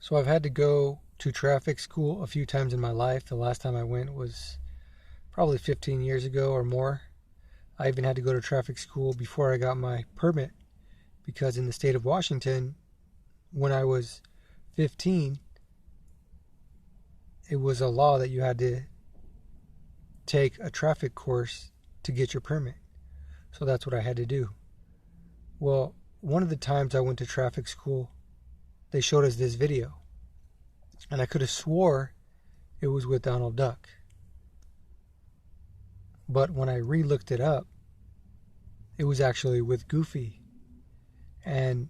So I've had to go to traffic school a few times in my life. The last time I went was probably 15 years ago or more. I even had to go to traffic school before I got my permit because in the state of Washington, when I was 15, it was a law that you had to take a traffic course to get your permit. So that's what I had to do. Well, one of the times I went to traffic school, they showed us this video. And I could have swore it was with Donald Duck. But when I re-looked it up, it was actually with Goofy. And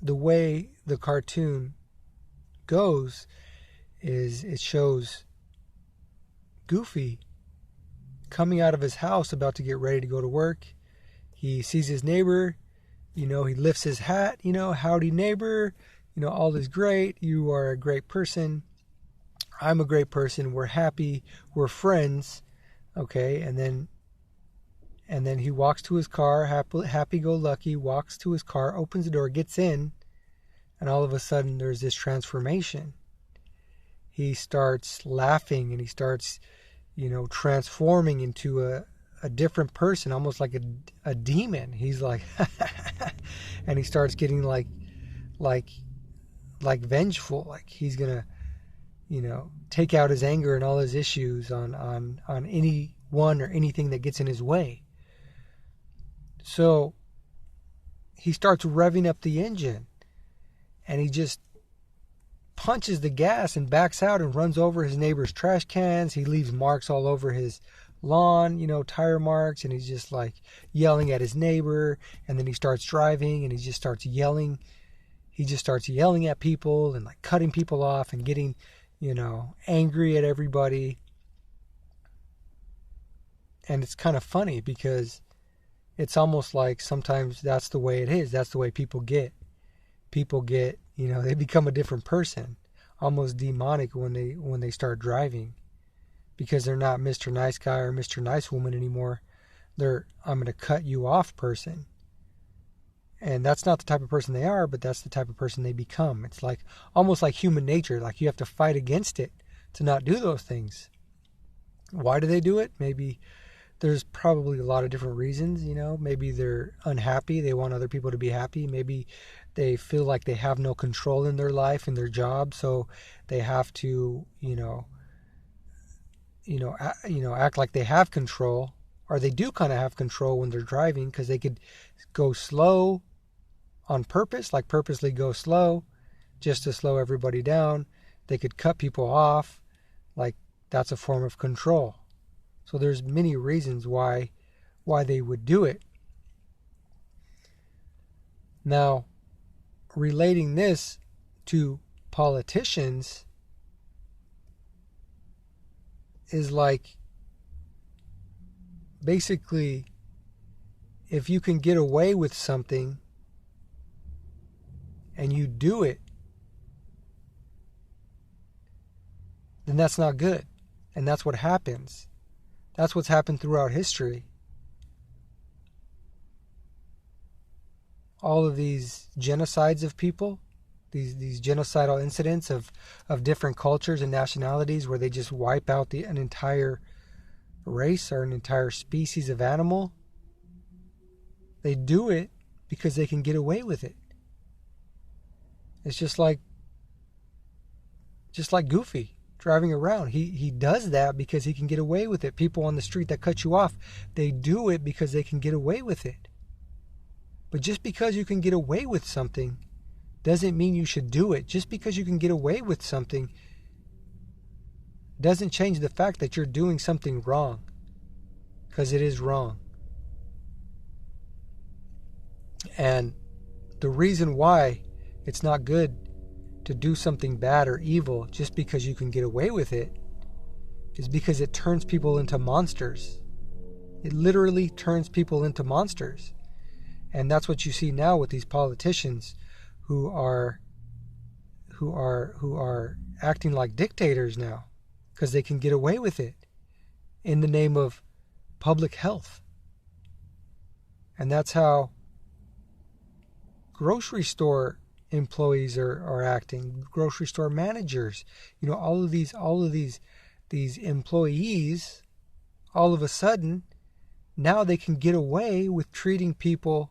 the way the cartoon goes is it shows Goofy coming out of his house about to get ready to go to work. He sees his neighbor, he lifts his hat, howdy neighbor, all is great, you are a great person, I'm a great person, we're happy, we're friends, okay, and then he walks to his car, happy-go-lucky, walks to his car, opens the door, gets in, and all of a sudden there's this transformation. He starts laughing and he starts, transforming into a different person, almost like a demon. He's like, and he starts getting like vengeful, like he's gonna, take out his anger and all his issues on anyone or anything that gets in his way. So he starts revving up the engine and he just punches the gas and backs out and runs over his neighbor's trash cans. He leaves marks all over his lawn, tire marks, and he's just like yelling at his neighbor. And then he starts driving and he just starts yelling. He just starts yelling at people and like cutting people off and getting, angry at everybody. And it's kind of funny because it's almost like sometimes that's the way it is. That's the way people get. People get, they become a different person, almost demonic when they start driving, because they're not Mr. Nice Guy or Mr. Nice Woman anymore. They're, I'm going to cut you off person. And that's not the type of person they are, but that's the type of person they become. It's like almost like human nature. Like you have to fight against it to not do those things. Why do they do it? Maybe there's probably a lot of different reasons, Maybe they're unhappy. They want other people to be happy. Maybe they feel like they have no control in their life and their job, so they have to, act like they have control, or they do kind of have control when they're driving because they could go slow on purpose, like purposely go slow just to slow everybody down. They could cut people off, like that's a form of control. So there's many reasons why they would do it. Now, relating this to politicians is like, basically, if you can get away with something and you do it, then that's not good. And that's what happens. That's what's happened throughout history. All of these genocides of people, these genocidal incidents of different cultures and nationalities where they just wipe out an entire race or an entire species of animal, they do it because they can get away with it. It's just like Goofy driving around. He does that because he can get away with it. People on the street that cut you off, they do it because they can get away with it. But just because you can get away with something doesn't mean you should do it. Just because you can get away with something doesn't change the fact that you're doing something wrong. Because it is wrong. And the reason why it's not good to do something bad or evil just because you can get away with it is because it turns people into monsters. It literally turns people into monsters. And that's what you see now with these politicians who are acting like dictators now because they can get away with it in the name of public health. And that's how grocery store employees are acting, grocery store managers, all of these employees, all of a sudden, now they can get away with treating people,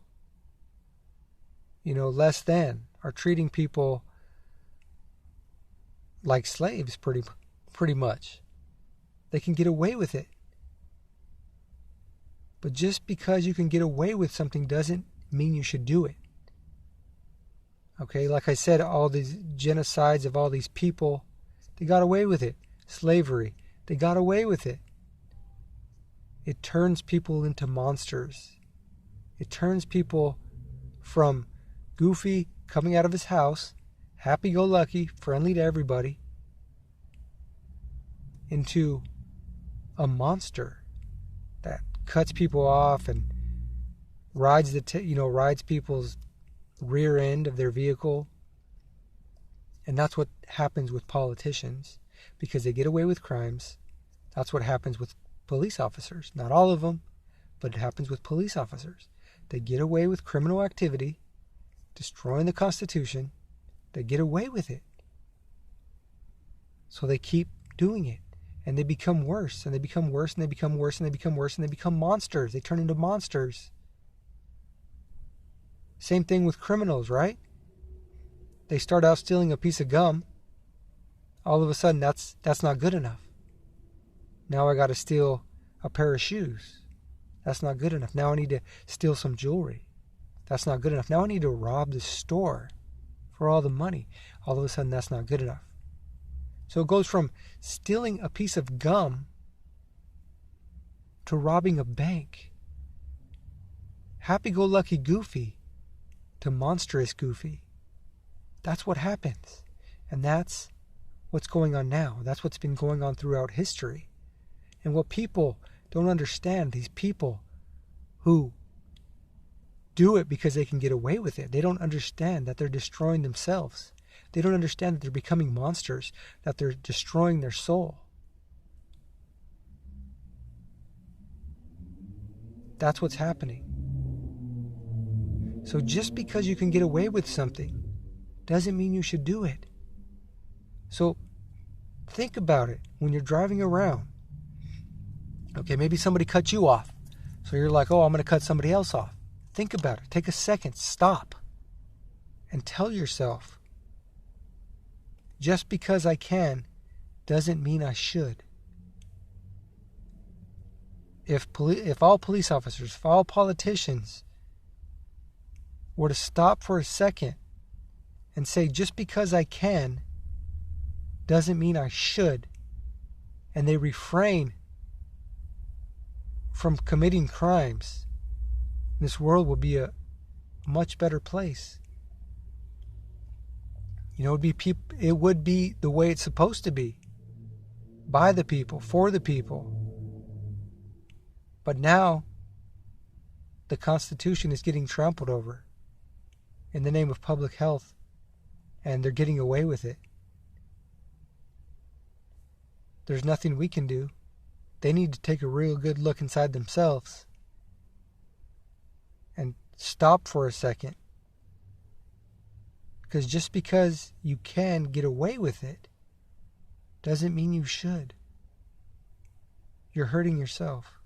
less than, or treating people like slaves pretty much. They can get away with it. But just because you can get away with something doesn't mean you should do it. Okay, like I said, all these genocides of all these people, they got away with it. Slavery, they got away with it. It turns people into monsters. It turns people from Goofy coming out of his house, happy-go-lucky, friendly to everybody, into a monster that cuts people off and rides people's rear end of their vehicle. And that's what happens with politicians, because they get away with crimes. That's what happens with police officers. Not all of them, but it happens with police officers. They get away with criminal activity, destroying the Constitution. They get away with it. So they keep doing it. And they become worse, and they become worse, and they become worse, and they become worse, and they become monsters. They turn into monsters. Same thing with criminals, right? They start out stealing a piece of gum. All of a sudden, that's not good enough. Now I got to steal a pair of shoes. That's not good enough. Now I need to steal some jewelry. That's not good enough. Now I need to rob the store for all the money. All of a sudden, that's not good enough. So it goes from stealing a piece of gum to robbing a bank. Happy-go-lucky Goofy to monstrous Goofy. That's what happens. And that's what's going on now. That's what's been going on throughout history. And what people don't understand, these people who do it because they can get away with it, they don't understand that they're destroying themselves. They don't understand that they're becoming monsters, that they're destroying their soul. That's what's happening. So just because you can get away with something doesn't mean you should do it. So think about it when you're driving around. Okay, maybe somebody cut you off. So you're like, oh, I'm going to cut somebody else off. Think about it. Take a second. Stop. And tell yourself, just because I can doesn't mean I should. If all police officers, if all politicians were to stop for a second and say, just because I can doesn't mean I should, and they refrain from committing crimes, this world would be a much better place. It would be the way it's supposed to be. By the people, for the people. But now, the Constitution is getting trampled over in the name of public health, and they're getting away with it. There's nothing we can do. They need to take a real good look inside themselves and stop for a second. Because just because you can get away with it doesn't mean you should. You're hurting yourself.